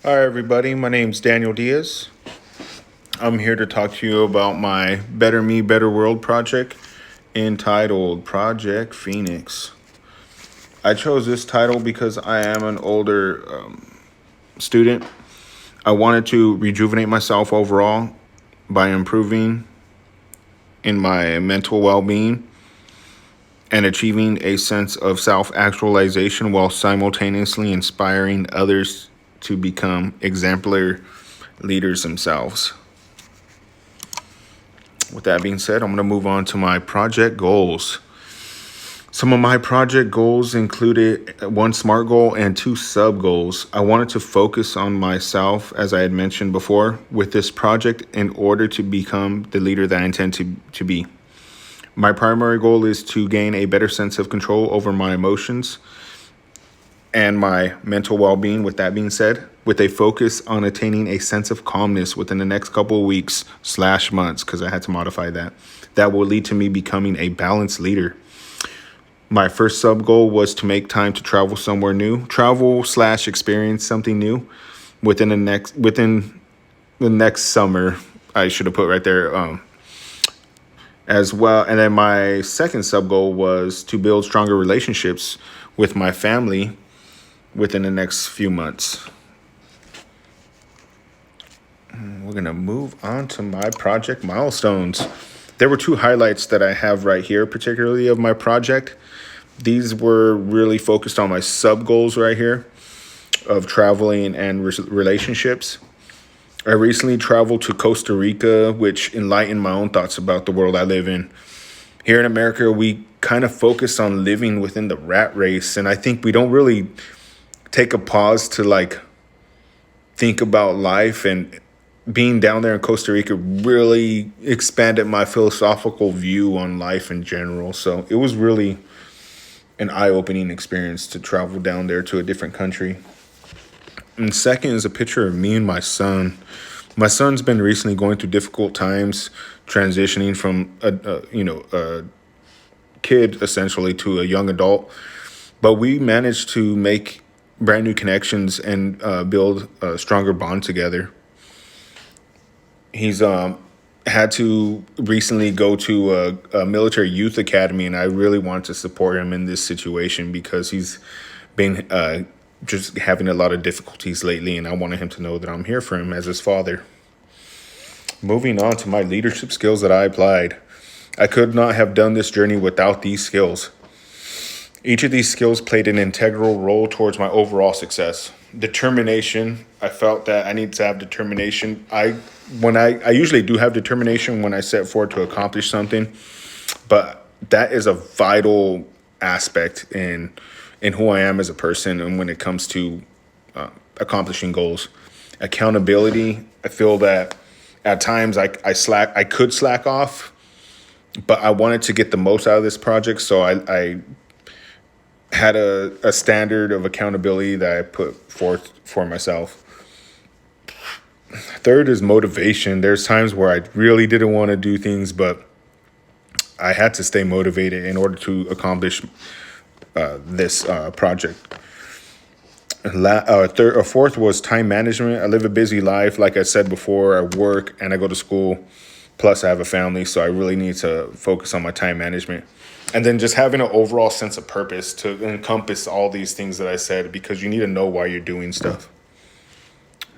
Hi, everybody. My name's Daniel Diaz. I'm here to talk to you about my Better Me, Better World project entitled Project Phoenix. I chose this title because I am an older student. I wanted to rejuvenate myself overall by improving in my mental well being and achieving a sense of self actualization while simultaneously inspiring others to become exemplary leaders themselves. With that being said, I'm going to move on to my project goals. Some of my project goals included one SMART goal and two sub goals. I wanted to focus on myself, as I had mentioned before, with this project in order to become the leader that I intend to be. My primary goal is to gain a better sense of control over my emotions and my mental well-being. With that being said, with a focus on attaining a sense of calmness within the next couple of weeks / months, because I had to modify that will lead to me becoming a balanced leader. My first sub goal was to make time to travel somewhere new, travel / experience something new within the next summer. I should have put right there, as well. And then my second sub goal was to build stronger relationships with my family within the next few months. We're going to move on to my project milestones. There were two highlights that I have right here, particularly of my project. These were really focused on my sub goals right here of traveling and relationships. I recently traveled to Costa Rica, which enlightened my own thoughts about the world I live in. Here in America, we kind of focus on living within the rat race, and I think we don't really take a pause to think about life. And being down there in Costa Rica really expanded my philosophical view on life in general. So it was really an eye-opening experience to travel down there to a different country. And second is a picture of me and my son. My son's been recently going through difficult times, transitioning from a kid essentially to a young adult. But we managed to make brand new connections and build a stronger bond together. He's had to recently go to a military youth academy, and I really want to support him in this situation because he's been just having a lot of difficulties lately, and I wanted him to know that I'm here for him as his father. Moving on to my leadership skills that I applied. I could not have done this journey without these skills. Each of these skills played an integral role towards my overall success. Determination. I felt that I need to have determination. I usually do have determination when I set forward to accomplish something, but that is a vital aspect in who I am as a person and when it comes to accomplishing goals. Accountability. I feel that at times I could slack off, but I wanted to get the most out of this project, so I had a standard of accountability that I put forth for myself. Third is motivation. There's times where I really didn't want to do things, but I had to stay motivated in order to accomplish this project. Fourth was time management. I live a busy life. Like I said before, I work and I go to school. Plus, I have a family, so I really need to focus on my time management. And then just having an overall sense of purpose to encompass all these things that I said, because you need to know why you're doing stuff.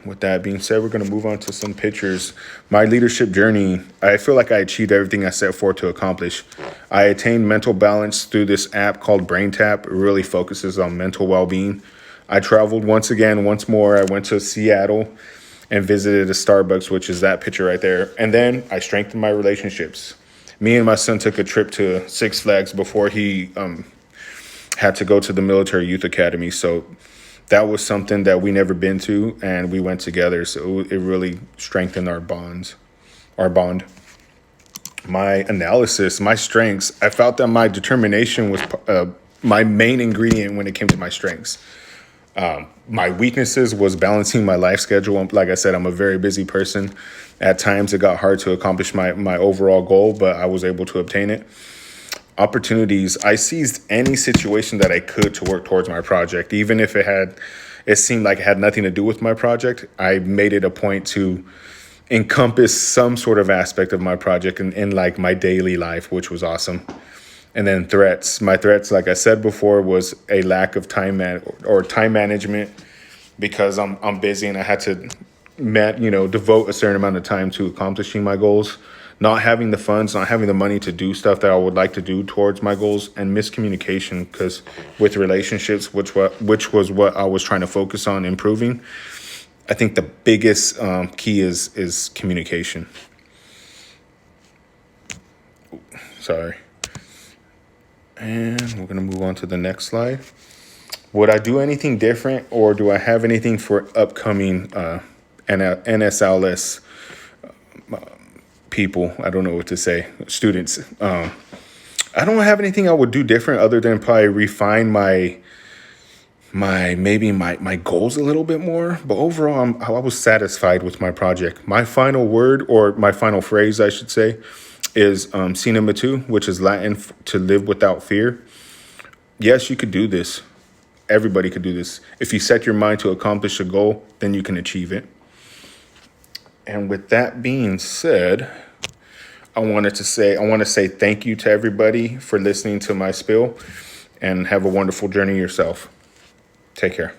With that being said, we're going to move on to some pictures. My leadership journey, I feel like I achieved everything I set forth to accomplish. I attained mental balance through this app called BrainTap. It really focuses on mental well-being. I traveled once more. I went to Seattle and visited a Starbucks, which is that picture right there. And then I strengthened my relationships. Me and my son took a trip to Six Flags before he had to go to the military youth academy. So that was something that we never been to, and we went together. So it really strengthened our bond. My analysis, my strengths, I felt that my determination was my main ingredient when it came to my strengths. My weaknesses was balancing my life schedule. Like I said, I'm a very busy person. At times, it got hard to accomplish my overall goal, but I was able to obtain it. Opportunities. I seized any situation that I could to work towards my project, even if it had it seemed like it had nothing to do with my project, I made it a point to encompass some sort of aspect of my project in like my daily life, which was awesome. And then threats. My threats, like I said before, was a lack of time management, because I'm busy and I had to devote a certain amount of time to accomplishing my goals. Not having the funds, not having the money to do stuff that I would like to do towards my goals, and miscommunication, because with relationships, which was what I was trying to focus on improving. I think the biggest key is communication. Sorry. And we're gonna move on to the next slide. Would I do anything different, or do I have anything for upcoming NSLS people? I don't know what to say. Students. I don't have anything I would do different other than probably refine my goals a little bit more. But overall, I was satisfied with my project. My final word, or my final phrase, I should say, is Cinema 2, which is Latin to live without fear. Yes, you could do this. Everybody could do this. If you set your mind to accomplish a goal, then you can achieve it. And with that being said, I want to say thank you to everybody for listening to my spiel, and have a wonderful journey yourself. Take care.